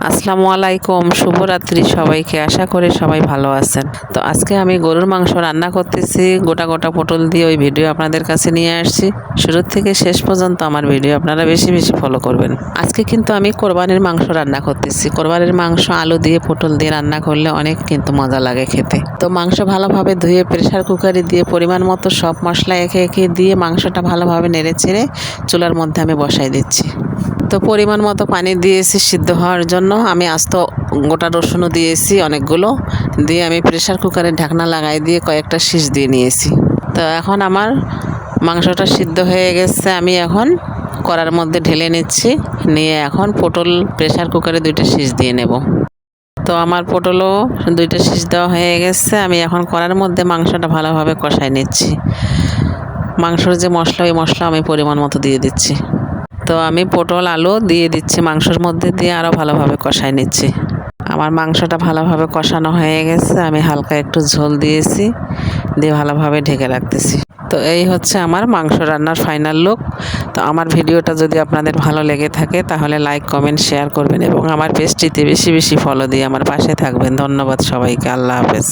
আসসালামু আলাইকুম, শুভরাত্রি সবাইকে। আশা করি সবাই ভালো আছেন। তো আজকে আমি গরুর মাংস রান্না করতেছি, গোটা গোটা পটল দিয়ে। ওই ভিডিও আপনাদের কাছে নিয়ে আসছি। শুরু থেকে শেষ পর্যন্ত আমার ভিডিও আপনারা বেশি বেশি ফলো করবেন। আজকে কিন্তু আমি কোরবানির মাংস রান্না করতেছি। কোরবানির মাংস আলু দিয়ে পটল দিয়ে রান্না করলে অনেক কিন্তু মজা লাগে খেতে। তো মাংস ভালোভাবে ধুয়ে প্রেসার কুকারে দিয়ে পরিমাণ মতো সব মশলা একে একে দিয়ে মাংসটা ভালোভাবে নেড়ে চেড়ে চুলার মধ্যে আমি বসাই দিচ্ছি। তো পরিমাণ মতো পানি দিয়েছি সিদ্ধ হওয়ার জন্য। আমি আস্ত গোটা রসুনও দিয়েছি অনেকগুলো, দিয়ে আমি প্রেসার কুকারের ঢাকনা লাগাই দিয়ে কয়েকটা শীষ দিয়ে নিয়েছি। তো এখন আমার মাংসটা সিদ্ধ হয়ে গেছে। আমি এখন কড়ার মধ্যে ঢেলে নিচ্ছি, নিয়ে এখন পটল প্রেসার কুকারে 2টা শীষ দিয়ে নেব। তো আমার পটলও 2টা শীষ দেওয়া হয়ে গেছে। আমি এখন কড়ার মধ্যে মাংসটা ভালোভাবে কষাই নিচ্ছি। মাংসর যে মশলা, ওই মশলা আমি পরিমাণ মতো দিয়ে দিচ্ছি। তো আমি পটল আলু দিয়ে দিচ্ছি মাংসের মধ্যে, দিয়ে আরও ভালোভাবে কষাই নিচ্ছি। আমার মাংসটা ভালোভাবে কষানো হয়ে গেছে। আমি হালকা একটু ঝোল দিয়েছি, দিয়ে ভালোভাবে ঢেকে রাখতেছি। তো এই হচ্ছে আমার মাংস রান্নার ফাইনাল লুক। তো আমার ভিডিওটা যদি আপনাদের ভালো লেগে থাকে তাহলে লাইক, কমেন্ট, শেয়ার করবেন এবং আমার পেজটিতে বেশি বেশি ফলো দিয়ে আমার পাশে থাকবেন। ধন্যবাদ সবাইকে। আল্লাহ হাফেজ।